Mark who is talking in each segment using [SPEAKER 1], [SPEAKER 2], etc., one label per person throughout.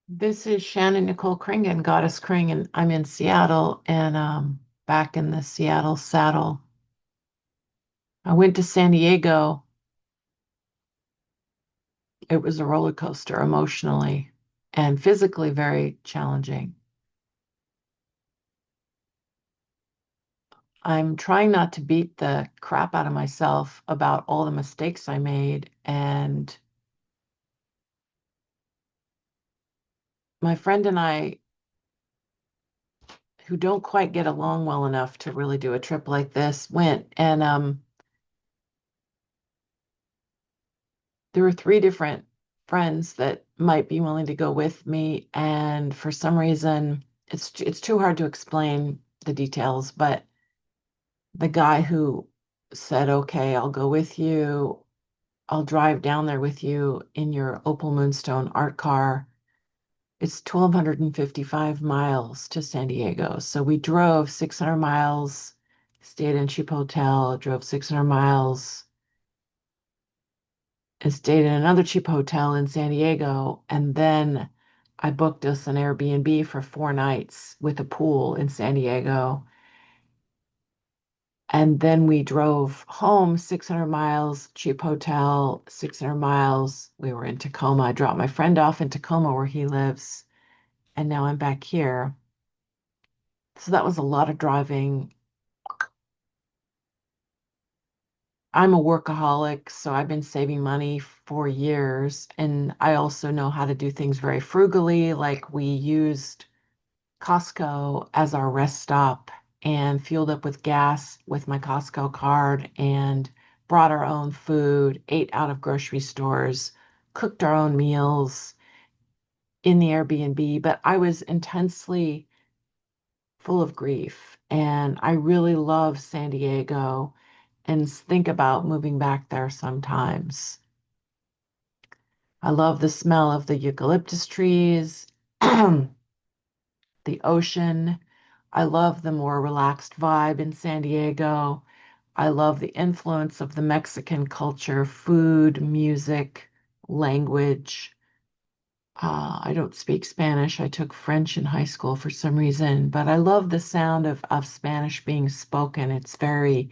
[SPEAKER 1] This is Shannon Kringen, Goddess Kringen. I'm in Seattle and back in the Seattle saddle. I went to San Diego. It was a roller coaster emotionally and physically very challenging. I'm trying not to beat the crap out of myself about all the mistakes I made. And my friend and I, who don't quite get along well enough to really do a trip like this, went and there were three different friends that might be willing to go with me, and for some reason, it's too hard to explain the details, but the guy who said, "Okay, I'll go with you. I'll drive down there with you in your Opal Moonstone art car." It's 1,255 miles to San Diego. So we drove 600 miles, stayed in cheap hotel, drove 600 miles, and stayed in another cheap hotel in San Diego. And then I booked us an Airbnb for 4 nights with a pool in San Diego. And then we drove home 600 miles, cheap hotel, 600 miles. We were in Tacoma. I dropped my friend off in Tacoma where he lives. And now I'm back here. So that was a lot of driving. I'm a workaholic, so I've been saving money for years. And I also know how to do things very frugally. Like we used Costco as our rest stop and fueled up with gas with my Costco card and brought our own food, ate out of grocery stores, cooked our own meals in the Airbnb. But I was intensely full of grief and I really love San Diego and think about moving back there sometimes. I love the smell of the eucalyptus trees, the ocean. I love the more relaxed vibe in San Diego. I love the influence of the Mexican culture, food, music, language. I don't speak Spanish. I took French in high school for some reason, but I love the sound of Spanish being spoken. It's very,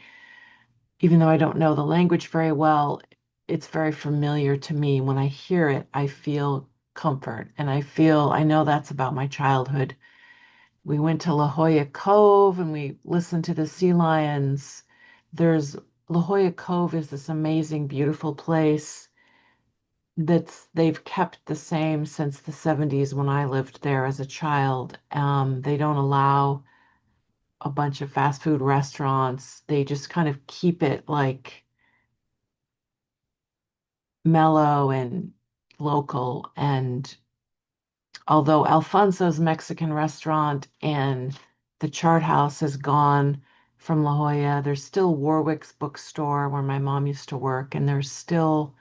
[SPEAKER 1] even though I don't know the language very well, it's very familiar to me. When I hear it, I feel comfort and I know that's about my childhood. We went to La Jolla Cove and we listened to the sea lions. There's La Jolla Cove is this amazing, beautiful place they've kept the same since the 70s when I lived there as a child. They don't allow a bunch of fast food restaurants. They just kind of keep it like mellow and local. And although Alfonso's Mexican restaurant and the Chart House has gone from La Jolla, there's still Warwick's bookstore where my mom used to work, and there's still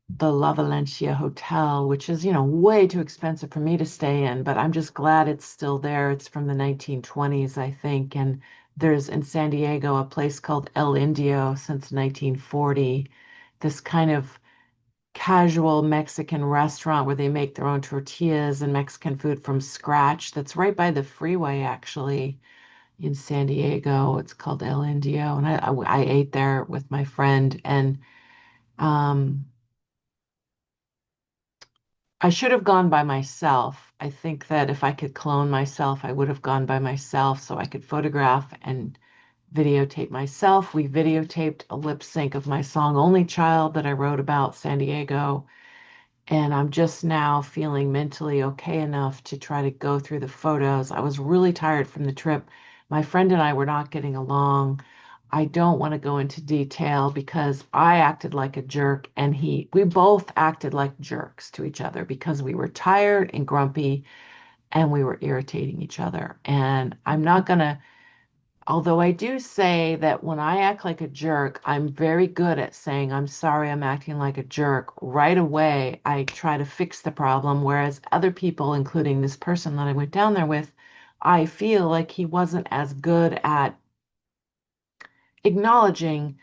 [SPEAKER 1] the La Valencia Hotel, which is, way too expensive for me to stay in, but I'm just glad it's still there. It's from the 1920s, I think. And there's in San Diego a place called El Indio since 1940, this kind of casual Mexican restaurant where they make their own tortillas and Mexican food from scratch. That's right by the freeway, actually, in San Diego. It's called El Indio. And I ate there with my friend. And um, I should have gone by myself. I think that if I could clone myself, I would have gone by myself so I could photograph and videotape myself. We videotaped a lip sync of my song Only Child that I wrote about San Diego. And I'm just now feeling mentally okay enough to try to go through the photos. I was really tired from the trip. My friend and I were not getting along. I don't want to go into detail because I acted like a jerk and we both acted like jerks to each other because we were tired and grumpy and we were irritating each other. And I'm not going to, although I do say that when I act like a jerk, I'm very good at saying, I'm sorry, I'm acting like a jerk. Right away, I try to fix the problem. Whereas other people, including this person that I went down there with, I feel like he wasn't as good at acknowledging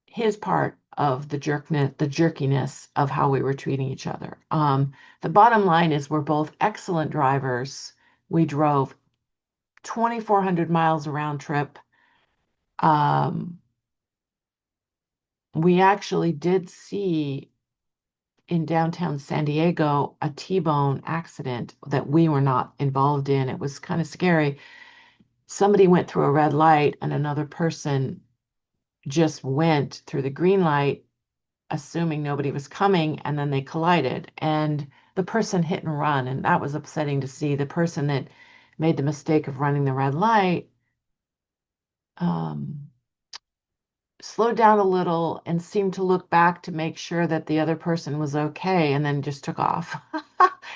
[SPEAKER 1] his part of the jerkiness of how we were treating each other. The bottom line is we're both excellent drivers. We drove 2,400 miles round trip. Um, we actually did see in downtown San Diego a T-bone accident that we were not involved in. It was kind of scary. Somebody went through a red light and another person just went through the green light, assuming nobody was coming, and then they collided. And the person hit and run, and that was upsetting to see. The person that made the mistake of running the red light um, slowed down a little and seemed to look back to make sure that the other person was okay, and then just took off.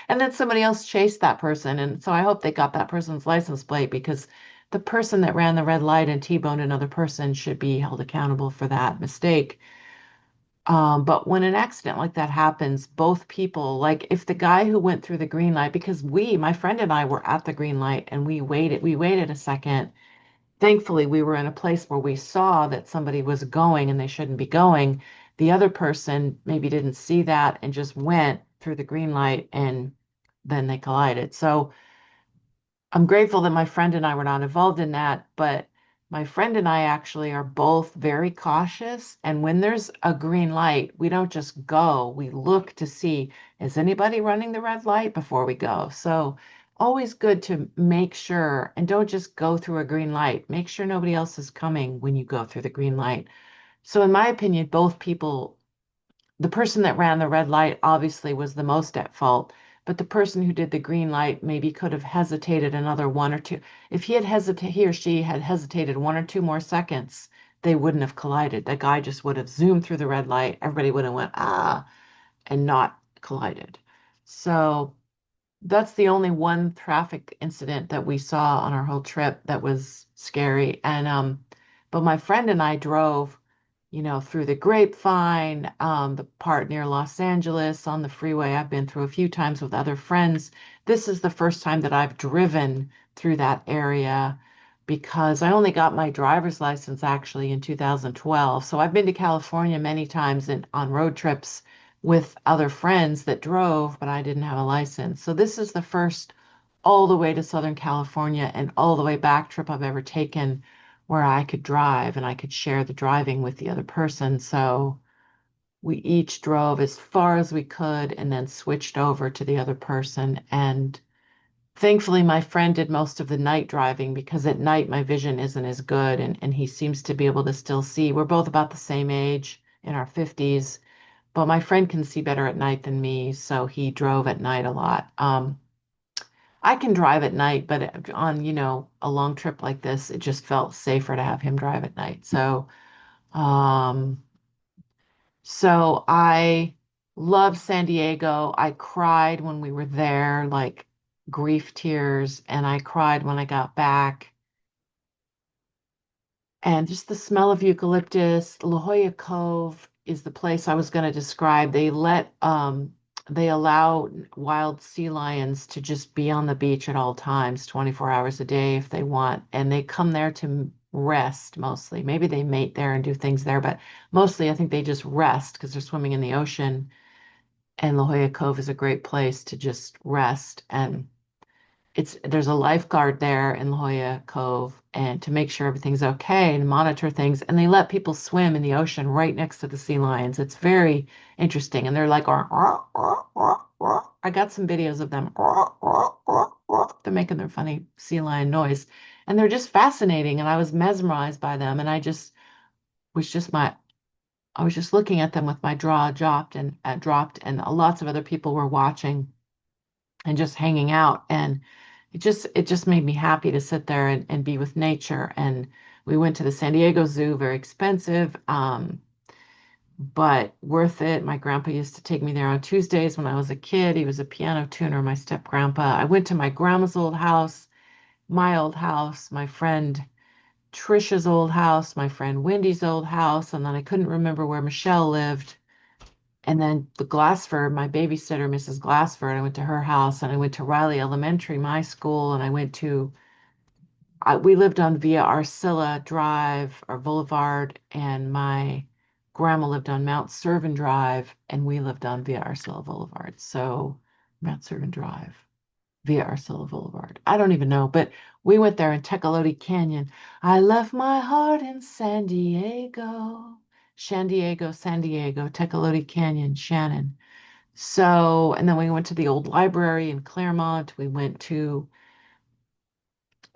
[SPEAKER 1] And then somebody else chased that person. And so I hope they got that person's license plate because the person that ran the red light and T-boned another person should be held accountable for that mistake. But when an accident like that happens, both people, like if the guy who went through the green light, because my friend and I were at the green light and we waited a second. Thankfully, we were in a place where we saw that somebody was going and they shouldn't be going. The other person maybe didn't see that and just went through the green light and then they collided. So I'm grateful that my friend and I were not involved in that, but my friend and I actually are both very cautious. And when there's a green light, we don't just go, we look to see, is anybody running the red light before we go? So always good to make sure and don't just go through a green light. Make sure nobody else is coming when you go through the green light. So in my opinion, both people, the person that ran the red light obviously was the most at fault, but the person who did the green light maybe could have hesitated another one or two. If he or she had hesitated 1 or 2 more seconds, they wouldn't have collided. That guy just would have zoomed through the red light. Everybody would have went, ah, and not collided. So that's the only one traffic incident that we saw on our whole trip that was scary. And but my friend and I drove, through the Grapevine, the part near Los Angeles on the freeway. I've been through a few times with other friends. This is the first time that I've driven through that area because I only got my driver's license actually in 2012. So I've been to California many times and on road trips with other friends that drove, but I didn't have a license. So this is the first all the way to Southern California and all the way back trip I've ever taken where I could drive and I could share the driving with the other person. So we each drove as far as we could and then switched over to the other person. And thankfully, my friend did most of the night driving because at night my vision isn't as good and he seems to be able to still see. We're both about the same age in our 50s. But my friend can see better at night than me, so he drove at night a lot. I can drive at night, but on, a long trip like this, it just felt safer to have him drive at night. Um, so I love San Diego. I cried when we were there, like grief tears, and I cried when I got back. And just the smell of eucalyptus. La Jolla Cove is the place I was going to describe. They allow wild sea lions to just be on the beach at all times, 24 hours a day if they want, and they come there to rest mostly. Maybe they mate there and do things there, but mostly I think they just rest because they're swimming in the ocean. And La Jolla Cove is a great place to just rest and there's a lifeguard there in La Jolla Cove and to make sure everything's okay and monitor things. And they let people swim in the ocean right next to the sea lions. It's very interesting. And they're like, "Arr, arr, arr, arr, arr." I got some videos of them. "Arr, arr, arr, arr." They're making their funny sea lion noise. And they're just fascinating. And I was mesmerized by them. And was just my, I was just looking at them with my jaw dropped, and lots of other people were watching and just hanging out. And it just made me happy to sit there and be with nature. And we went to the San Diego Zoo, very expensive, but worth it. My grandpa used to take me there on Tuesdays when I was a kid. He was a piano tuner, my step grandpa. I went to my grandma's old house, my old house, my friend Trisha's old house, my friend Wendy's old house, and then I couldn't remember where Michelle lived. And then the Glassford, my babysitter, Mrs. Glassford, I went to her house and I went to Riley Elementary, my school, and we lived on Via Arcilla Drive or Boulevard, and my grandma lived on Mount Servan Drive and we lived on Via Arcilla Boulevard. So Mount Servan Drive, Via Arcilla Boulevard. I don't even know, but we went there in Tecolote Canyon. I left my heart in San Diego. San Diego, Tecolote Canyon, Shannon. So, and then we went to the old library in Claremont. We went to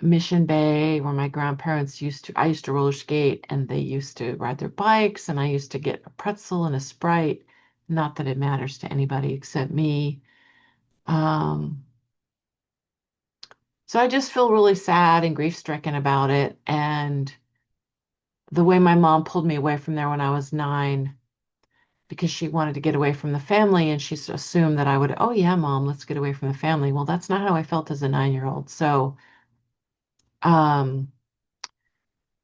[SPEAKER 1] Mission Bay, where my grandparents I used to roller skate and they used to ride their bikes, and I used to get a pretzel and a Sprite. Not that it matters to anybody except me. Um, so I just feel really sad and grief-stricken about it. And the way my mom pulled me away from there when I was 9, because she wanted to get away from the family, and she assumed that I would, oh yeah, mom, let's get away from the family. Well, that's not how I felt as a 9-year-old. So, um,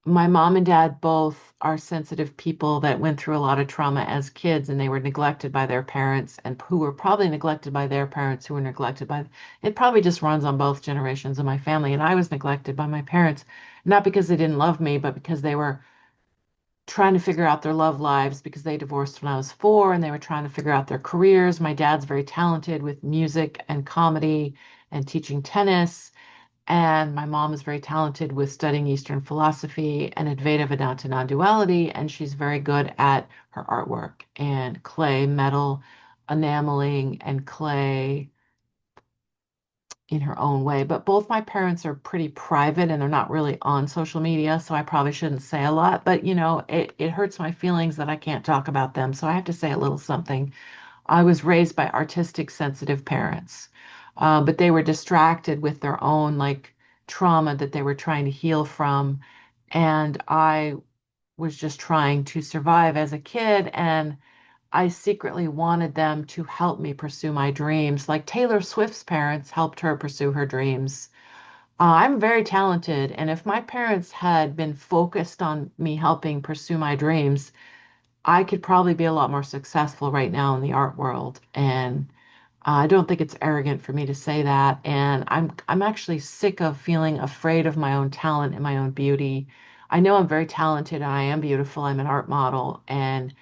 [SPEAKER 1] my mom and dad both are sensitive people that went through a lot of trauma as kids, and they were neglected by their parents, and who were probably neglected by their parents, who were neglected by it. Probably just runs on both generations of my family. And I was neglected by my parents, not because they didn't love me, but because they were trying to figure out their love lives, because they divorced when I was 4 and they were trying to figure out their careers. My dad's very talented with music and comedy and teaching tennis. And my mom is very talented with studying Eastern philosophy and Advaita Vedanta non-duality, and she's very good at her artwork and clay, metal, enameling, and clay in her own way. But both my parents are pretty private and they're not really on social media, so I probably shouldn't say a lot. But it hurts my feelings that I can't talk about them, so I have to say a little something. I was raised by artistic, sensitive parents, but they were distracted with their own like trauma that they were trying to heal from. And I was just trying to survive as a kid. And I secretly wanted them to help me pursue my dreams, like Taylor Swift's parents helped her pursue her dreams. I'm very talented. And if my parents had been focused on me helping pursue my dreams, I could probably be a lot more successful right now in the art world. And I don't think it's arrogant for me to say that. And I'm actually sick of feeling afraid of my own talent and my own beauty. I know I'm very talented and I am beautiful. I'm an art model, and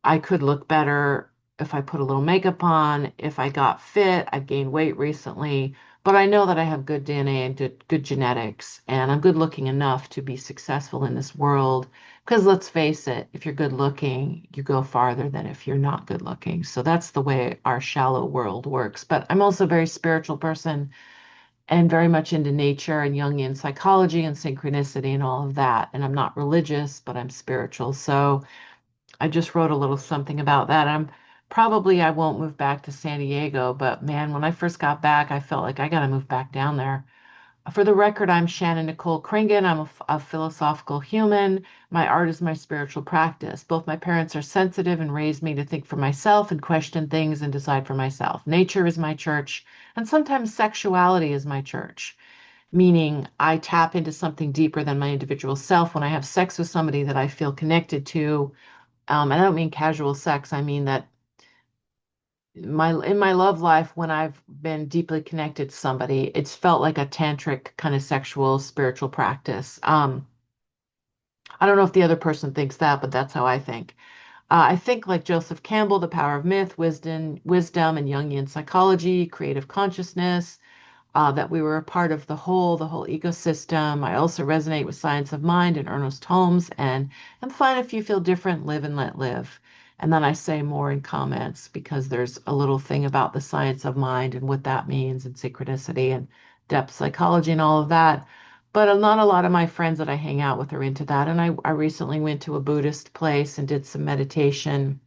[SPEAKER 1] I could look better if I put a little makeup on, if I got fit. I've gained weight recently, but I know that I have good DNA and good genetics, and I'm good looking enough to be successful in this world. Because let's face it, if you're good looking, you go farther than if you're not good looking. So that's the way our shallow world works. But I'm also a very spiritual person and very much into nature and Jungian psychology and synchronicity and all of that. And I'm not religious, but I'm spiritual. So I just wrote a little something about that. I won't move back to San Diego, but man, when I first got back, I felt like I got to move back down there. For the record, I'm Shannon Kringen. I'm a philosophical human. My art is my spiritual practice. Both my parents are sensitive and raised me to think for myself and question things and decide for myself. Nature is my church, and sometimes sexuality is my church, meaning I tap into something deeper than my individual self when I have sex with somebody that I feel connected to. And I don't mean casual sex. I mean that in my love life, when I've been deeply connected to somebody, it's felt like a tantric kind of sexual spiritual practice. I don't know if the other person thinks that, but that's how I think. I think like Joseph Campbell, The Power of Myth, wisdom, and Jungian psychology, creative consciousness, that we were a part of the whole ecosystem. I also resonate with Science of Mind and Ernest Holmes, and fine if you feel different, live and let live. And then I say more in comments because there's a little thing about the science of mind and what that means, and synchronicity and depth psychology and all of that. But not a lot of my friends that I hang out with are into that. And I recently went to a Buddhist place and did some meditation,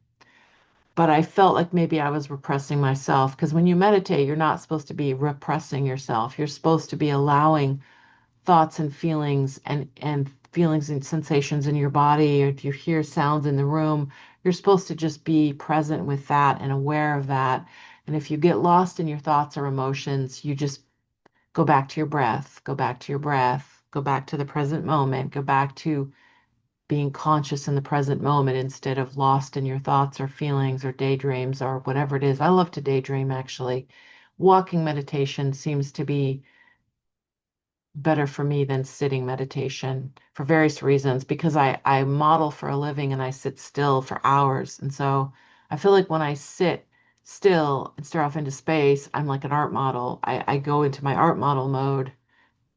[SPEAKER 1] but I felt like maybe I was repressing myself, because when you meditate, you're not supposed to be repressing yourself. You're supposed to be allowing thoughts and feelings and sensations in your body. Or if you hear sounds in the room, you're supposed to just be present with that and aware of that. And if you get lost in your thoughts or emotions, you just go back to your breath, go back to your breath, go back to the present moment, go back to being conscious in the present moment instead of lost in your thoughts or feelings or daydreams or whatever it is. I love to daydream, actually. Walking meditation seems to be better for me than sitting meditation for various reasons because I model for a living and I sit still for hours. And so I feel like when I sit still and stare off into space, I'm like an art model. I go into my art model mode,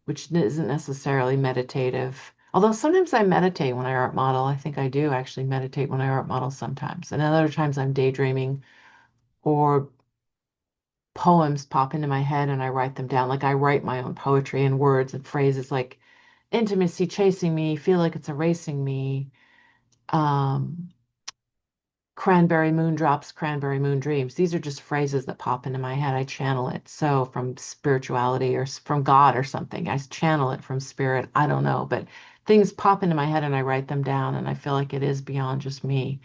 [SPEAKER 1] which isn't necessarily meditative. Although sometimes I meditate when I art model. I think I do actually meditate when I art model sometimes. And other times I'm daydreaming or poems pop into my head and I write them down. Like I write my own poetry and words and phrases like intimacy chasing me, feel like it's erasing me. Um, Cranberry moon drops, cranberry moon dreams. These are just phrases that pop into my head. I channel it. So from spirituality or from God or something, I channel it from spirit. I don't know, but things pop into my head and I write them down and I feel like it is beyond just me.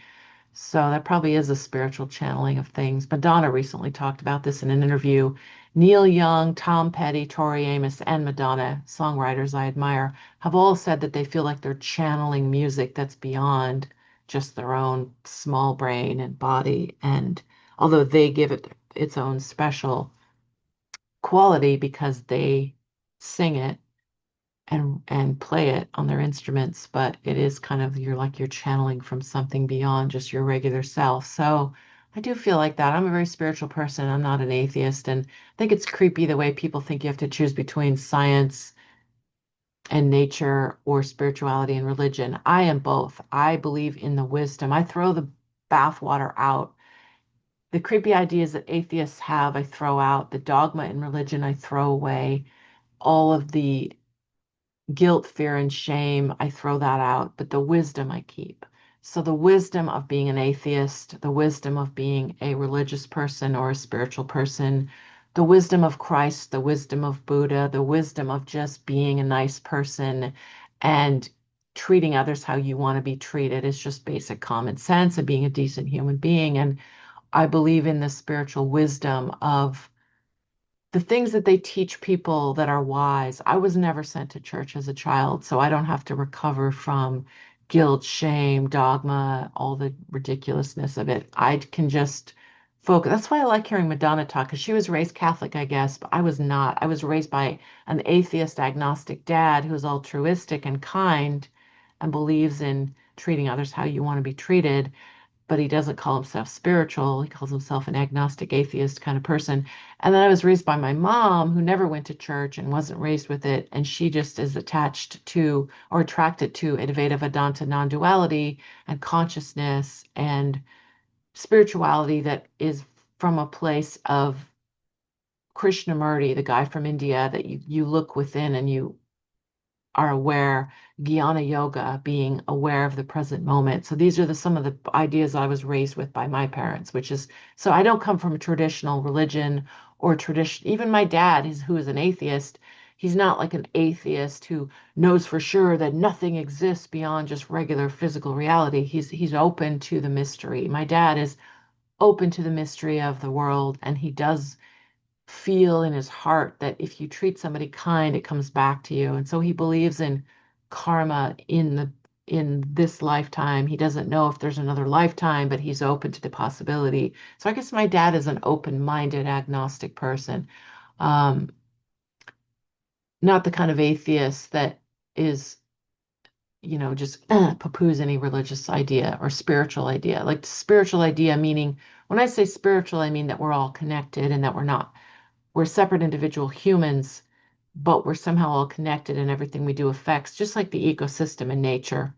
[SPEAKER 1] So that probably is a spiritual channeling of things. Madonna recently talked about this in an interview. Neil Young, Tom Petty, Tori Amos, and Madonna, songwriters I admire, have all said that they feel like they're channeling music that's beyond just their own small brain and body. And although they give it its own special quality because they sing it and play it on their instruments, but it is kind of you're channeling from something beyond just your regular self. So I do feel like that. I'm a very spiritual person. I'm not an atheist, and I think it's creepy the way people think you have to choose between science and nature or spirituality and religion. I am both. I believe in the wisdom. I throw the bathwater out. The creepy ideas that atheists have, I throw out. The dogma in religion, I throw away. All of the guilt, fear, and shame, I throw that out, but the wisdom I keep. So the wisdom of being an atheist, the wisdom of being a religious person or a spiritual person, the wisdom of Christ, the wisdom of Buddha, the wisdom of just being a nice person and treating others how you want to be treated is just basic common sense and being a decent human being. And I believe in the spiritual wisdom of the things that they teach people that are wise. I was never sent to church as a child, so I don't have to recover from guilt, shame, dogma, all the ridiculousness of it. I can just focus. That's why I like hearing Madonna talk, because she was raised Catholic, I guess, but I was not. I was raised by an atheist, agnostic dad who's altruistic and kind and believes in treating others how you want to be treated, but he doesn't call himself spiritual. He calls himself an agnostic atheist kind of person. And then I was raised by my mom, who never went to church and wasn't raised with it. And she just is attached to or attracted to Advaita Vedanta non duality and consciousness and spirituality that is from a place of Krishnamurti, the guy from India, that you look within and you are aware, jnana yoga, being aware of the present moment. So these are some of the ideas I was raised with by my parents, which is, so I don't come from a traditional religion or tradition. Even my dad, who is an atheist, he's not like an atheist who knows for sure that nothing exists beyond just regular physical reality. He's open to the mystery. My dad is open to the mystery of the world, and he does feel in his heart that if you treat somebody kind, it comes back to you. And so he believes in karma in this lifetime. He doesn't know if there's another lifetime, but he's open to the possibility. So I guess my dad is an open-minded, agnostic person. Um, Not the kind of atheist that is, just poo-poos any religious idea or spiritual idea. Like spiritual idea, meaning when I say spiritual, I mean that we're all connected and that we're separate individual humans, but we're somehow all connected and everything we do affects, just like the ecosystem in nature.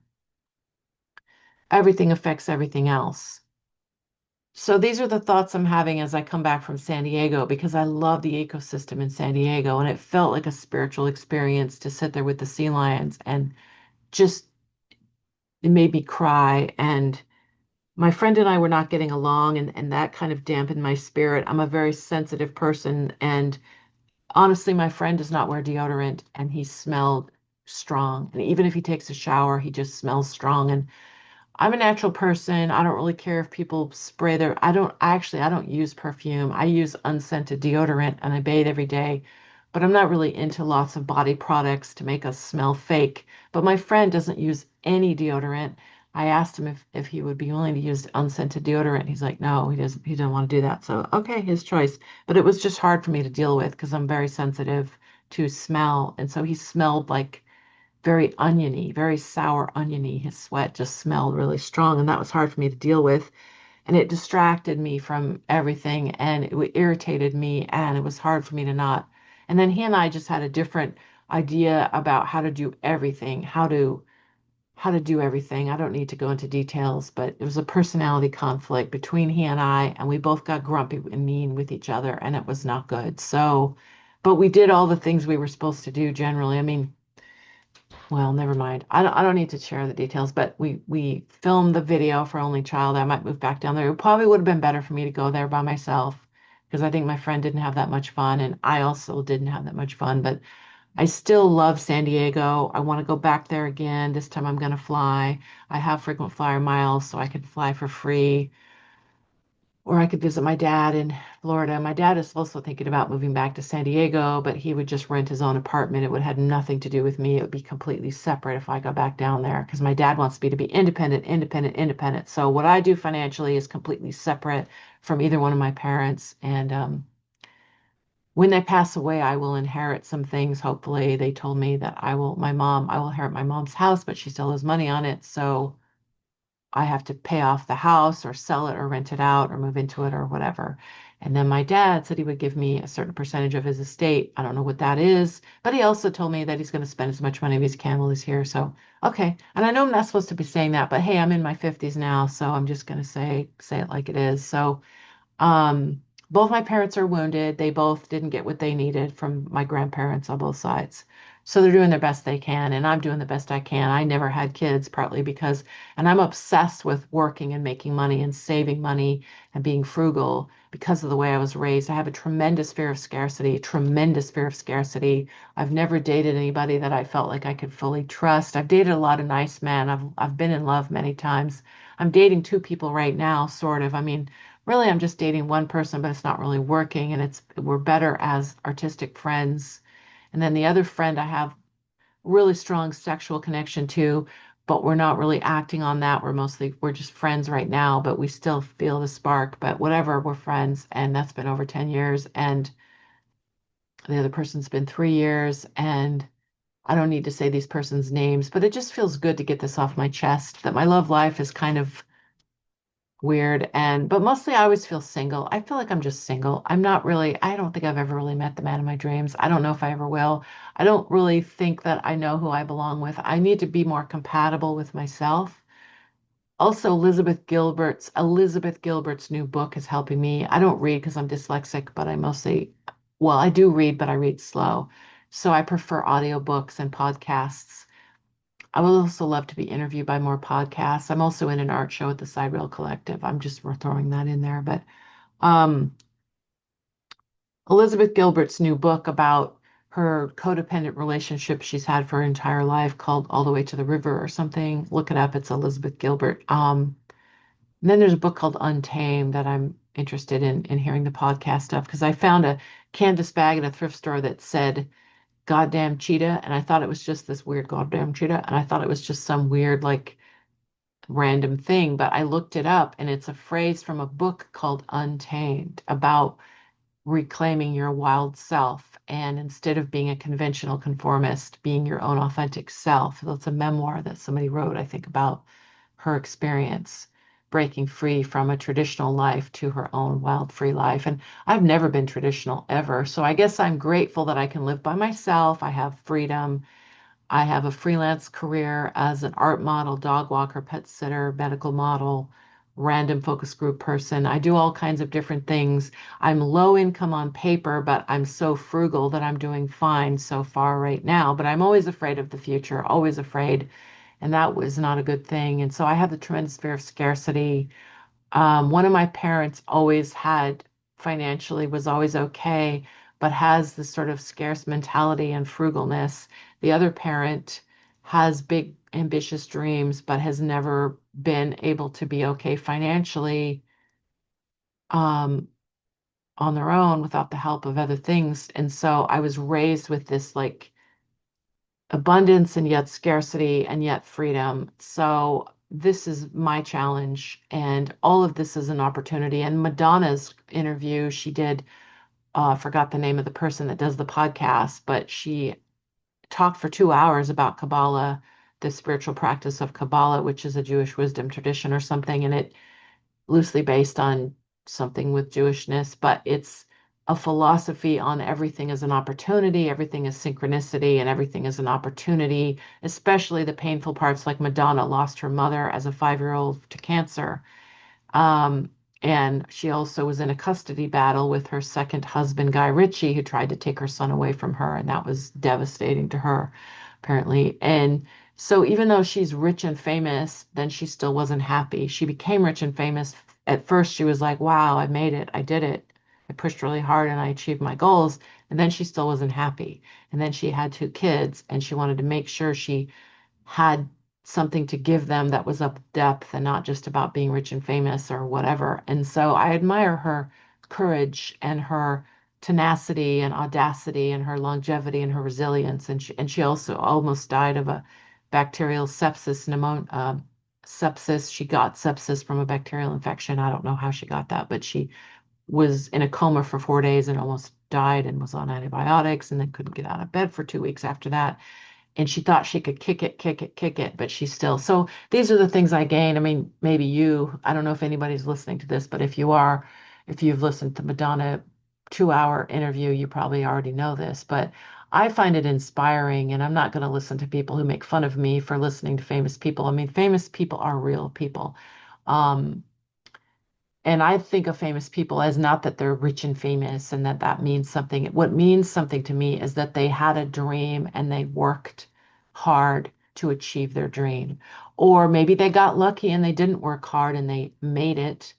[SPEAKER 1] Everything affects everything else. So these are the thoughts I'm having as I come back from San Diego because I love the ecosystem in San Diego and it felt like a spiritual experience to sit there with the sea lions and just it made me cry and my friend and I were not getting along and that kind of dampened my spirit. I'm a very sensitive person and honestly, my friend does not wear deodorant and he smelled strong. And even if he takes a shower, he just smells strong. And I'm a natural person. I don't really care if people spray I don't use perfume. I use unscented deodorant and I bathe every day. But I'm not really into lots of body products to make us smell fake. But my friend doesn't use any deodorant. I asked him if he would be willing to use unscented deodorant. He's like, no, he doesn't want to do that. So, okay, his choice. But it was just hard for me to deal with because I'm very sensitive to smell. And so he smelled like very oniony, very sour oniony. His sweat just smelled really strong, and that was hard for me to deal with. And it distracted me from everything, and it irritated me, and it was hard for me to not. And then he and I just had a different idea about how to do everything, how to do everything. I don't need to go into details, but it was a personality conflict between he and we both got grumpy and mean with each other, and it was not good. So, but we did all the things we were supposed to do generally. I mean, well, never mind. I don't need to share the details, but we filmed the video for Only Child. I might move back down there. It probably would have been better for me to go there by myself because I think my friend didn't have that much fun, and I also didn't have that much fun, but I still love San Diego. I want to go back there again. This time I'm going to fly. I have frequent flyer miles, so I could fly for free. Or I could visit my dad in Florida. My dad is also thinking about moving back to San Diego, but he would just rent his own apartment. It would have nothing to do with me. It would be completely separate if I go back down there because my dad wants me to be independent, independent, independent. So what I do financially is completely separate from either one of my parents. And when they pass away, I will inherit some things. Hopefully, they told me that I will inherit my mom's house, but she still has money on it. So I have to pay off the house or sell it or rent it out or move into it or whatever. And then my dad said he would give me a certain percentage of his estate. I don't know what that is, but he also told me that he's going to spend as much money as he can while he's here. So, okay. And I know I'm not supposed to be saying that, but hey, I'm in my 50s now, so I'm just going to say it like it is. So, um, both my parents are wounded. They both didn't get what they needed from my grandparents on both sides. So they're doing their best they can, and I'm doing the best I can. I never had kids, partly because, and I'm obsessed with working and making money and saving money and being frugal because of the way I was raised. I have a tremendous fear of scarcity, tremendous fear of scarcity. I've never dated anybody that I felt like I could fully trust. I've dated a lot of nice men. I've been in love many times. I'm dating two people right now, sort of. I mean, really I'm just dating one person, but it's not really working, and it's we're better as artistic friends. And then the other friend I have really strong sexual connection to, but we're not really acting on that. We're just friends right now, but we still feel the spark. But whatever, we're friends, and that's been over 10 years, and the other person's been 3 years, and I don't need to say these person's names, but it just feels good to get this off my chest that my love life is kind of weird. And but mostly I always feel single. I feel like I'm just single. I don't think I've ever really met the man of my dreams. I don't know if I ever will. I don't really think that I know who I belong with. I need to be more compatible with myself. Also, Elizabeth Gilbert's new book is helping me. I don't read because I'm dyslexic, but well, I do read, but I read slow. So I prefer audiobooks and podcasts. I would also love to be interviewed by more podcasts. I'm also in an art show at the Sidereal Collective. I'm just throwing that in there. But um, Elizabeth Gilbert's new book about her codependent relationship she's had for her entire life called All the Way to the River or something. Look it up. It's Elizabeth Gilbert. And then there's a book called Untamed that I'm interested in hearing the podcast of because I found a canvas bag at a thrift store that said goddamn cheetah, and I thought it was just this weird goddamn cheetah, and I thought it was just some weird like random thing, but I looked it up, and it's a phrase from a book called Untamed about reclaiming your wild self, and instead of being a conventional conformist, being your own authentic self. That's a memoir that somebody wrote, I think, about her experience breaking free from a traditional life to her own wild free life. And I've never been traditional ever, so I guess I'm grateful that I can live by myself. I have freedom. I have a freelance career as an art model, dog walker, pet sitter, medical model, random focus group person. I do all kinds of different things. I'm low income on paper, but I'm so frugal that I'm doing fine so far right now. But I'm always afraid of the future, always afraid. And that was not a good thing. And so I have the tremendous fear of scarcity. One of my parents always had financially, was always okay, but has this sort of scarce mentality and frugalness. The other parent has big, ambitious dreams, but has never been able to be okay financially um, on their own without the help of other things. And so I was raised with this like abundance and yet scarcity and yet freedom. So this is my challenge, and all of this is an opportunity. And Madonna's interview she did forgot the name of the person that does the podcast, but she talked for 2 hours about Kabbalah, the spiritual practice of Kabbalah, which is a Jewish wisdom tradition or something, and it loosely based on something with Jewishness, but it's a philosophy on everything as an opportunity, everything is synchronicity, and everything is an opportunity, especially the painful parts like Madonna lost her mother as a 5-year old to cancer. Um, and she also was in a custody battle with her second husband, Guy Ritchie, who tried to take her son away from her, and that was devastating to her, apparently. And so, even though she's rich and famous, then she still wasn't happy. She became rich and famous. At first, she was like, wow, I made it. I did it. I pushed really hard and I achieved my goals. And then she still wasn't happy. And then she had 2 kids, and she wanted to make sure she had something to give them that was of depth and not just about being rich and famous or whatever. And so I admire her courage and her tenacity and audacity and her longevity and her resilience. And she also almost died of a bacterial sepsis, sepsis. She got sepsis from a bacterial infection. I don't know how she got that, but she was in a coma for 4 days and almost died and was on antibiotics and then couldn't get out of bed for 2 weeks after that, and she thought she could kick it, kick it, kick it, but she still. So these are the things I gained. I mean, maybe you, I don't know if anybody's listening to this, but if you are, if you've listened to Madonna 2 hour interview, you probably already know this, but I find it inspiring, and I'm not going to listen to people who make fun of me for listening to famous people. I mean, famous people are real people. Um, and I think of famous people as not that they're rich and famous and that that means something. What means something to me is that they had a dream and they worked hard to achieve their dream. Or maybe they got lucky and they didn't work hard and they made it.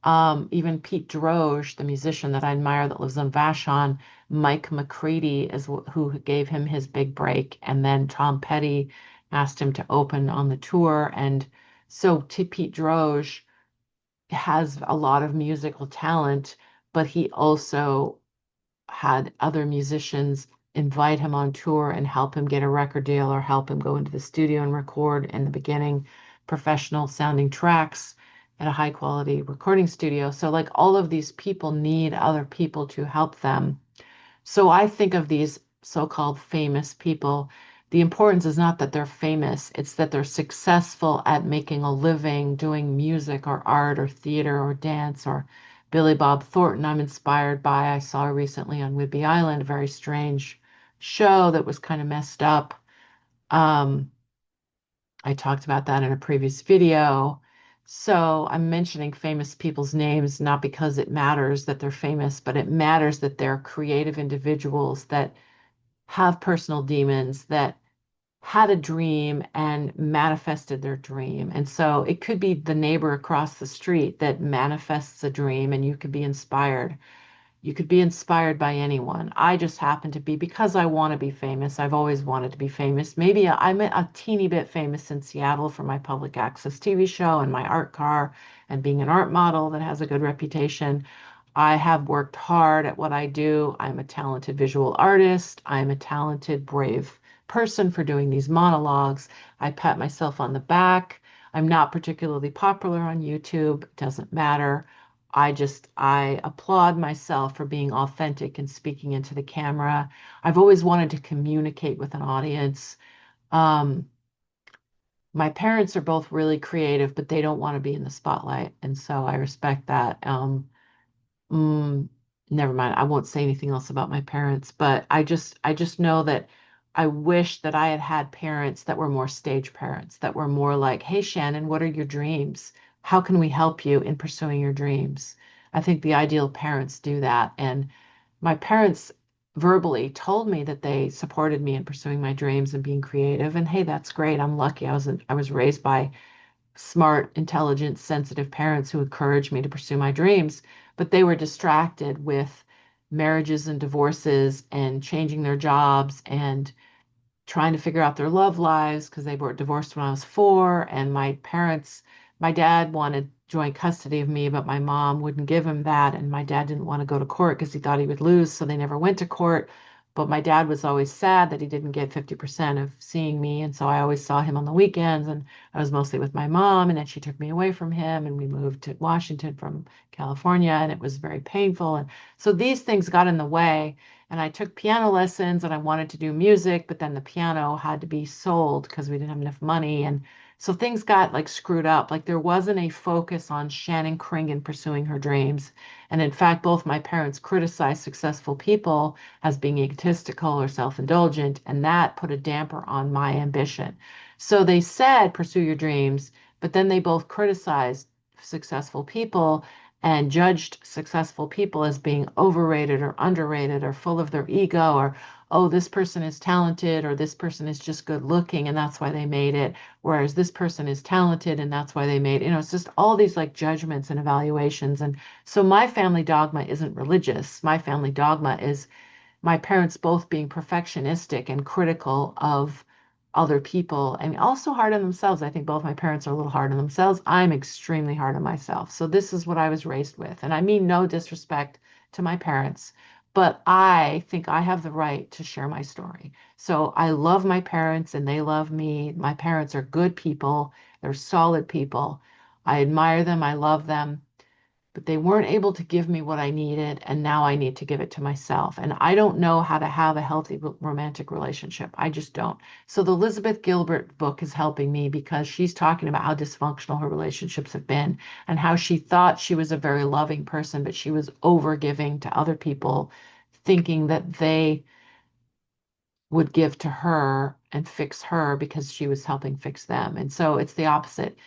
[SPEAKER 1] Even Pete Droge, the musician that I admire that lives on Vashon, Mike McCready is who gave him his big break. And then Tom Petty asked him to open on the tour. And so to Pete Droge, has a lot of musical talent, but he also had other musicians invite him on tour and help him get a record deal or help him go into the studio and record in the beginning professional sounding tracks at a high quality recording studio. So, like, all of these people need other people to help them. So I think of these so-called famous people. The importance is not that they're famous, it's that they're successful at making a living doing music or art or theater or dance or Billy Bob Thornton. I'm inspired by, I saw recently on Whidbey Island, a very strange show that was kind of messed up. Um, I talked about that in a previous video. So I'm mentioning famous people's names not because it matters that they're famous, but it matters that they're creative individuals that have personal demons, that had a dream and manifested their dream. And so it could be the neighbor across the street that manifests a dream and you could be inspired. You could be inspired by anyone. I just happen to be, because I want to be famous. I've always wanted to be famous. Maybe I'm a teeny bit famous in Seattle for my public access TV show and my art car and being an art model that has a good reputation. I have worked hard at what I do. I'm a talented visual artist. I'm a talented, brave person for doing these monologues. I pat myself on the back. I'm not particularly popular on YouTube. It doesn't matter. I applaud myself for being authentic and speaking into the camera. I've always wanted to communicate with an audience. Um, my parents are both really creative, but they don't want to be in the spotlight, and so I respect that. Mm, Never mind. I won't say anything else about my parents, but I just know that I wish that I had had parents that were more stage parents, that were more like, "Hey, Shannon, what are your dreams? How can we help you in pursuing your dreams?" I think the ideal parents do that. And my parents verbally told me that they supported me in pursuing my dreams and being creative. And hey, that's great. I'm lucky. I was raised by smart, intelligent, sensitive parents who encouraged me to pursue my dreams, but they were distracted with marriages and divorces and changing their jobs and trying to figure out their love lives because they were divorced when I was 4. And my dad wanted joint custody of me, but my mom wouldn't give him that. And my dad didn't want to go to court because he thought he would lose. So they never went to court. But my dad was always sad that he didn't get 50% of seeing me. And so I always saw him on the weekends, and I was mostly with my mom. And then she took me away from him, and we moved to Washington from California, and it was very painful. And so these things got in the way. And I took piano lessons and I wanted to do music, but then the piano had to be sold because we didn't have enough money. And so things got like screwed up. Like there wasn't a focus on Shannon Kringen pursuing her dreams. And in fact, both my parents criticized successful people as being egotistical or self-indulgent, and that put a damper on my ambition. So they said, pursue your dreams, but then they both criticized successful people and judged successful people as being overrated or underrated or full of their ego or, oh, this person is talented or this person is just good looking and that's why they made it. Whereas this person is talented and that's why they made, it's just all these like judgments and evaluations. And so my family dogma isn't religious. My family dogma is my parents both being perfectionistic and critical of other people and also hard on themselves. I think both my parents are a little hard on themselves. I'm extremely hard on myself. So this is what I was raised with. And I mean no disrespect to my parents, but I think I have the right to share my story. So I love my parents and they love me. My parents are good people. They're solid people. I admire them. I love them, but they weren't able to give me what I needed, and now I need to give it to myself. And I don't know how to have a healthy romantic relationship. I just don't. So the Elizabeth Gilbert book is helping me because she's talking about how dysfunctional her relationships have been and how she thought she was a very loving person, but she was over giving to other people, thinking that they would give to her and fix her because she was helping fix them. And so it's the opposite.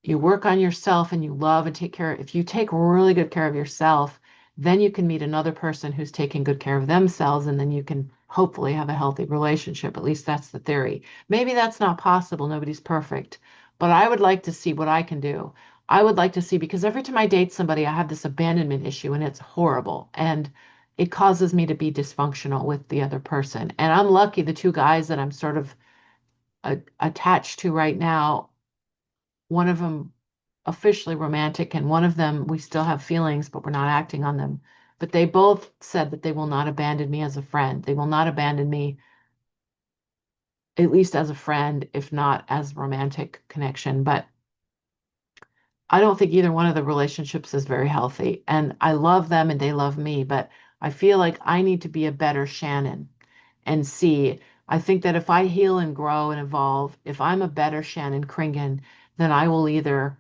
[SPEAKER 1] You work on yourself and you love and take care. If you take really good care of yourself, then you can meet another person who's taking good care of themselves, and then you can hopefully have a healthy relationship. At least that's the theory. Maybe that's not possible. Nobody's perfect. But I would like to see what I can do. I would like to see, because every time I date somebody, I have this abandonment issue and it's horrible. And it causes me to be dysfunctional with the other person. And I'm lucky the two guys that I'm sort of attached to right now, one of them officially romantic, and one of them we still have feelings, but we're not acting on them. But they both said that they will not abandon me as a friend. They will not abandon me, at least as a friend, if not as romantic connection. But I don't think either one of the relationships is very healthy. And I love them and they love me, but I feel like I need to be a better Shannon and see. I think that if I heal and grow and evolve, if I'm a better Shannon Kringen, then I will either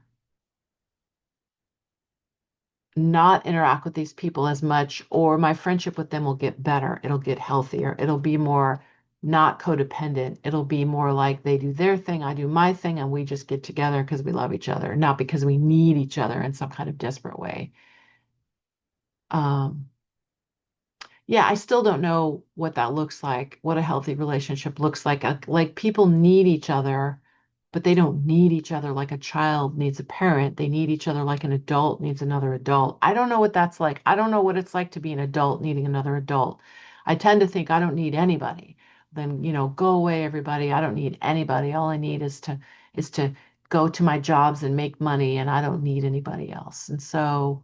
[SPEAKER 1] not interact with these people as much, or my friendship with them will get better. It'll get healthier. It'll be more not codependent. It'll be more like they do their thing, I do my thing, and we just get together because we love each other, not because we need each other in some kind of desperate way. Um, yeah, I still don't know what that looks like, what a healthy relationship looks like. Like people need each other, but they don't need each other like a child needs a parent. They need each other like an adult needs another adult. I don't know what that's like. I don't know what it's like to be an adult needing another adult. I tend to think I don't need anybody. Then, go away, everybody. I don't need anybody. All I need is to go to my jobs and make money, and I don't need anybody else. And so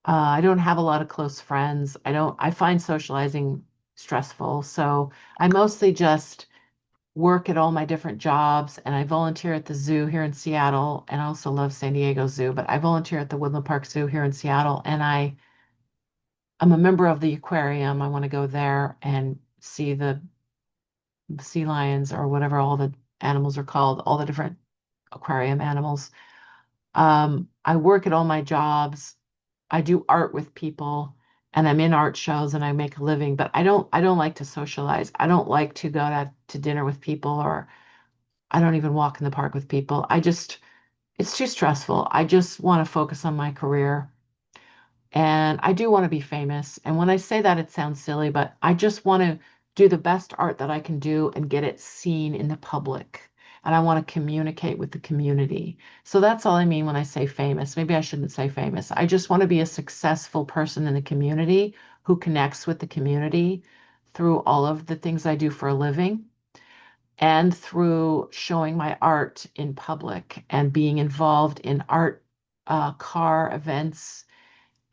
[SPEAKER 1] I don't have a lot of close friends. I find socializing stressful. So I mostly just work at all my different jobs, and I volunteer at the zoo here in Seattle, and I also love San Diego Zoo, but I volunteer at the Woodland Park Zoo here in Seattle, and I'm a member of the aquarium. I want to go there and see the sea lions or whatever all the animals are called, all the different aquarium animals. I work at all my jobs. I do art with people and I'm in art shows and I make a living, but I don't like to socialize. I don't like to go to dinner with people, or I don't even walk in the park with people. It's too stressful. I just want to focus on my career. And I do want to be famous. And when I say that, it sounds silly, but I just want to do the best art that I can do and get it seen in the public. And I want to communicate with the community. So that's all I mean when I say famous. Maybe I shouldn't say famous. I just want to be a successful person in the community who connects with the community through all of the things I do for a living and through showing my art in public and being involved in art car events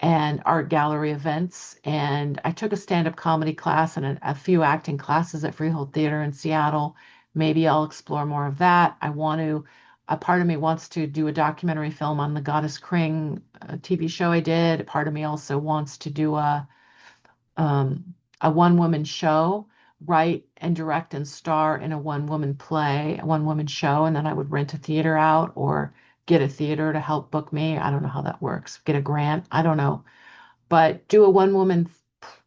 [SPEAKER 1] and art gallery events. And I took a stand-up comedy class and a few acting classes at Freehold Theater in Seattle. Maybe I'll explore more of that. A part of me wants to do a documentary film on the Goddess Kring TV show I did. A part of me also wants to do um, a one-woman show, write and direct and star in a one-woman play, a one-woman show, and then I would rent a theater out or get a theater to help book me. I don't know how that works. Get a grant. I don't know, but do a one-woman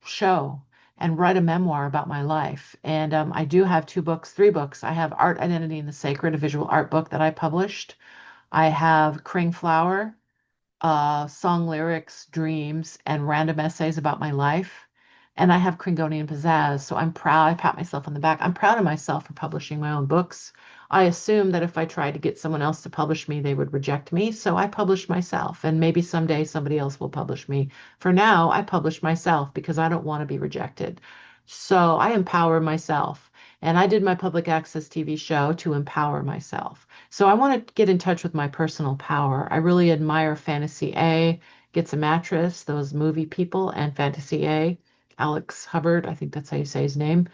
[SPEAKER 1] show and write a memoir about my life. And I do have two books, three books. I have Art, Identity, and the Sacred, a visual art book that I published. I have Kring Flower, song lyrics, dreams, and random essays about my life. And I have Kringonian Pizzazz. So I'm proud. I pat myself on the back. I'm proud of myself for publishing my own books. I assumed that if I tried to get someone else to publish me, they would reject me. So I published myself. And maybe someday somebody else will publish me. For now, I publish myself because I don't want to be rejected. So I empower myself. And I did my public access TV show to empower myself. So I want to get in touch with my personal power. I really admire Fantasy A, Gets a Mattress, those movie people, and Fantasy A, Alex Hubbard, I think that's how you say his name.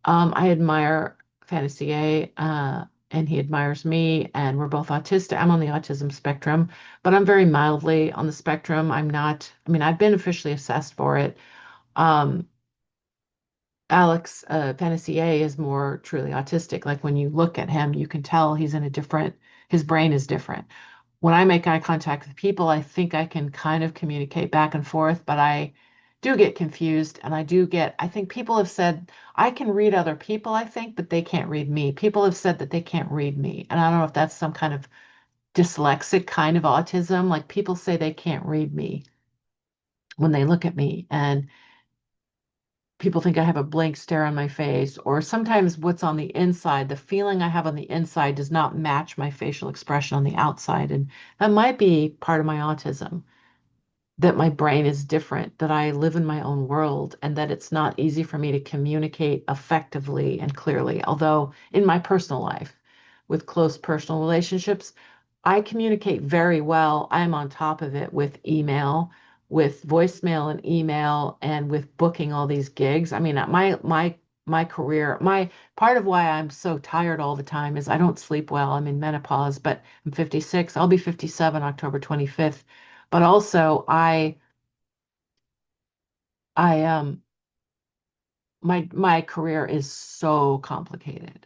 [SPEAKER 1] I admire Fantasy A, and he admires me, and we're both autistic. I'm on the autism spectrum, but I'm very mildly on the spectrum. I'm not, I mean, I've been officially assessed for it. Um, Alex, Fantasy A is more truly autistic. Like when you look at him, you can tell he's in a different, his brain is different. When I make eye contact with people, I think I can kind of communicate back and forth, but I do get confused and I think people have said I can read other people, I think, but they can't read me. People have said that they can't read me. And I don't know if that's some kind of dyslexic kind of autism. Like people say they can't read me when they look at me. And people think I have a blank stare on my face, or sometimes what's on the inside, the feeling I have on the inside does not match my facial expression on the outside. And that might be part of my autism, that my brain is different, that I live in my own world, and that it's not easy for me to communicate effectively and clearly. Although in my personal life, with close personal relationships, I communicate very well. I'm on top of it with email, with voicemail and email, and with booking all these gigs. I mean, my career, my part of why I'm so tired all the time is I don't sleep well. I'm in menopause, but I'm 56. I'll be 57 October 25th. But also I my career is so complicated.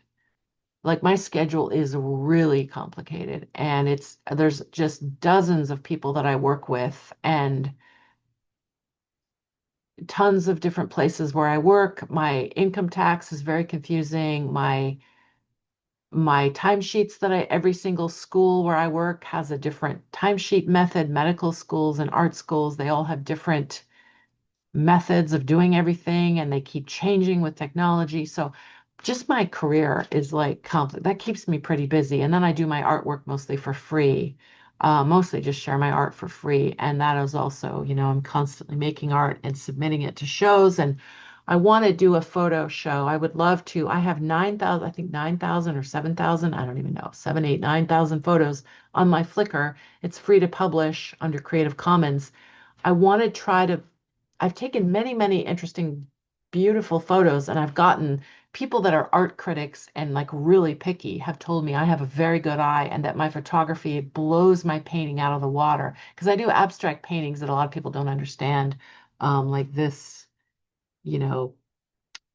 [SPEAKER 1] Like my schedule is really complicated and there's just dozens of people that I work with and tons of different places where I work. My income tax is very confusing. My timesheets that every single school where I work has a different timesheet method. Medical schools and art schools, they all have different methods of doing everything and they keep changing with technology. So just my career is like that keeps me pretty busy. And then I do my artwork mostly for free. Mostly just share my art for free. And that is also, I'm constantly making art and submitting it to shows. And I want to do a photo show. I would love to. I have 9,000, I think 9,000 or 7,000, I don't even know, 7, 8, 9,000 photos on my Flickr. It's free to publish under Creative Commons. I want to try to I've taken many, many interesting, beautiful photos, and I've gotten people that are art critics and like really picky have told me I have a very good eye and that my photography blows my painting out of the water. Because I do abstract paintings that a lot of people don't understand, like this, you know,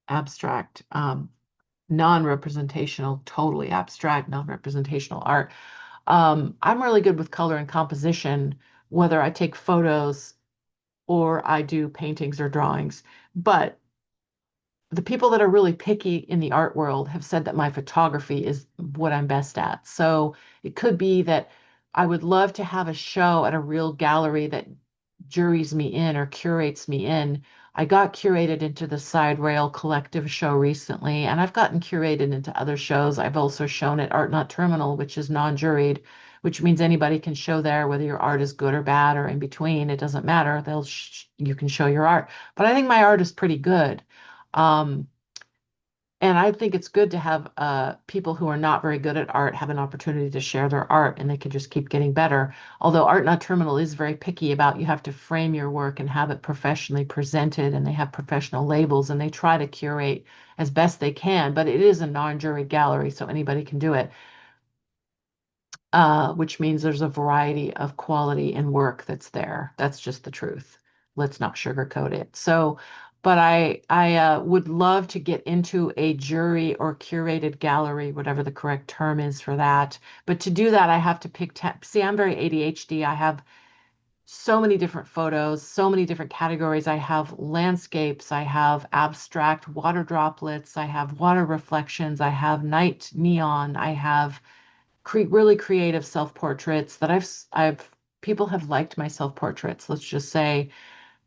[SPEAKER 1] abstract, non-representational, totally abstract, non-representational art. I'm really good with color and composition, whether I take photos or I do paintings or drawings. But the people that are really picky in the art world have said that my photography is what I'm best at. So it could be that I would love to have a show at a real gallery that juries me in or curates me in. I got curated into the Side Rail Collective show recently, and I've gotten curated into other shows. I've also shown at Art Not Terminal, which is non-juried, which means anybody can show there, whether your art is good or bad or in between. It doesn't matter. You can show your art. But I think my art is pretty good. Um, And I think it's good to have people who are not very good at art have an opportunity to share their art and they can just keep getting better. Although Art Not Terminal is very picky about you have to frame your work and have it professionally presented, and they have professional labels and they try to curate as best they can, but it is a non-jury gallery, so anybody can do it, which means there's a variety of quality and work that's there. That's just the truth. Let's not sugarcoat it. So, but I would love to get into a jury or curated gallery, whatever the correct term is for that. But to do that, I have to pick. See, I'm very ADHD. I have so many different photos, so many different categories. I have landscapes, I have abstract water droplets, I have water reflections, I have night neon, I have really creative self-portraits that I've people have liked my self-portraits. Let's just say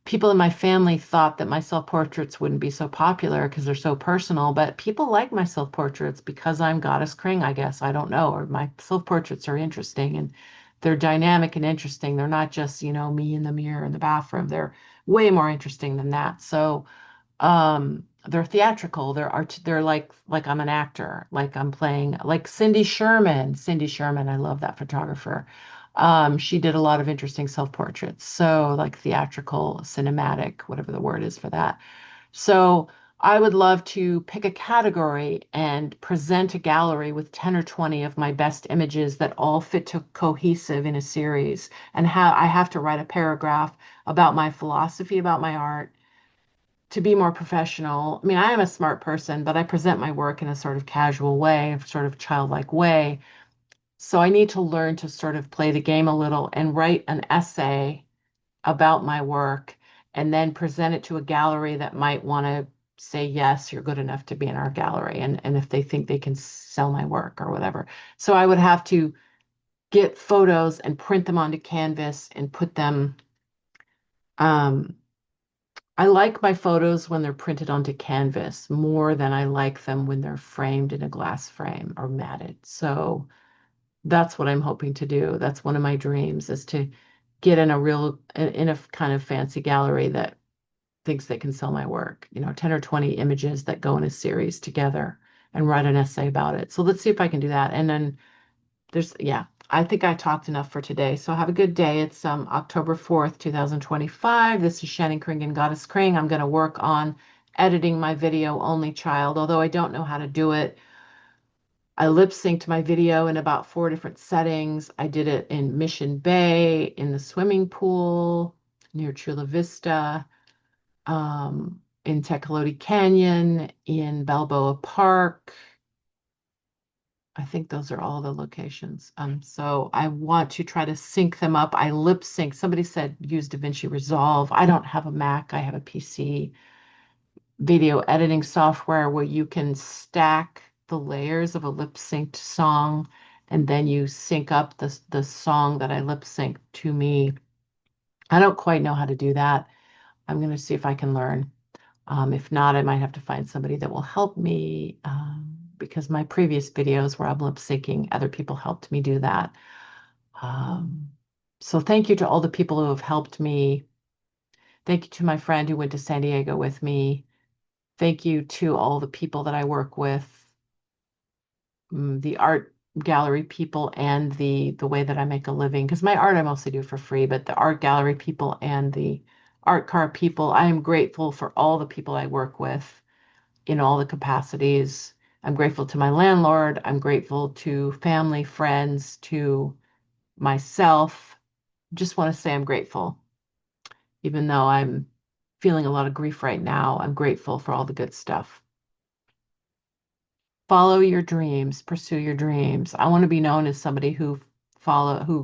[SPEAKER 1] people in my family thought that my self-portraits wouldn't be so popular because they're so personal, but people like my self-portraits because I'm Goddess Kring, I guess. I don't know, or my self-portraits are interesting and they're dynamic and interesting. They're not just, me in the mirror in the bathroom. They're way more interesting than that. So they're theatrical, they're like I'm an actor, like I'm playing like Cindy Sherman, I love that photographer. She did a lot of interesting self-portraits, so like theatrical, cinematic, whatever the word is for that. So I would love to pick a category and present a gallery with 10 or 20 of my best images that all fit to cohesive in a series, and how I have to write a paragraph about my philosophy about my art to be more professional. I mean, I am a smart person, but I present my work in a sort of casual way, a sort of childlike way. So I need to learn to sort of play the game a little and write an essay about my work and then present it to a gallery that might want to say, yes, you're good enough to be in our gallery. And if they think they can sell my work or whatever. So I would have to get photos and print them onto canvas and put them, um, I like my photos when they're printed onto canvas more than I like them when they're framed in a glass frame or matted. So that's what I'm hoping to do. That's one of my dreams, is to get in a kind of fancy gallery that thinks they can sell my work, 10 or 20 images that go in a series together and write an essay about it. So let's see if I can do that. And then yeah, I think I talked enough for today. So have a good day. It's October 4th, 2025. This is Shannon Kringen, Goddess Kring. I'm going to work on editing my video only child, although I don't know how to do it. I lip synced my video in about 4 different settings. I did it in Mission Bay, in the swimming pool near Chula Vista, in Tecolote Canyon, in Balboa Park. I think those are all the locations. So I want to try to sync them up. I lip sync. Somebody said use DaVinci Resolve. I don't have a Mac. I have a PC video editing software where you can stack the layers of a lip synced song, and then you sync up the song that I lip sync to me. I don't quite know how to do that. I'm going to see if I can learn. If not, I might have to find somebody that will help me, because my previous videos where I'm lip syncing, other people helped me do that. Um, so thank you to all the people who have helped me. Thank you to my friend who went to San Diego with me. Thank you to all the people that I work with, the art gallery people and the way that I make a living. Because my art I mostly do for free, but the art gallery people and the art car people, I am grateful for all the people I work with in all the capacities. I'm grateful to my landlord. I'm grateful to family, friends, to myself. Just want to say I'm grateful. Even though I'm feeling a lot of grief right now, I'm grateful for all the good stuff. Follow your dreams, pursue your dreams. I want to be known as somebody who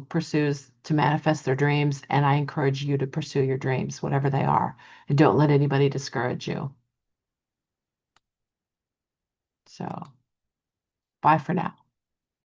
[SPEAKER 1] pursues to manifest their dreams, and I encourage you to pursue your dreams, whatever they are, and don't let anybody discourage you. So, bye for now.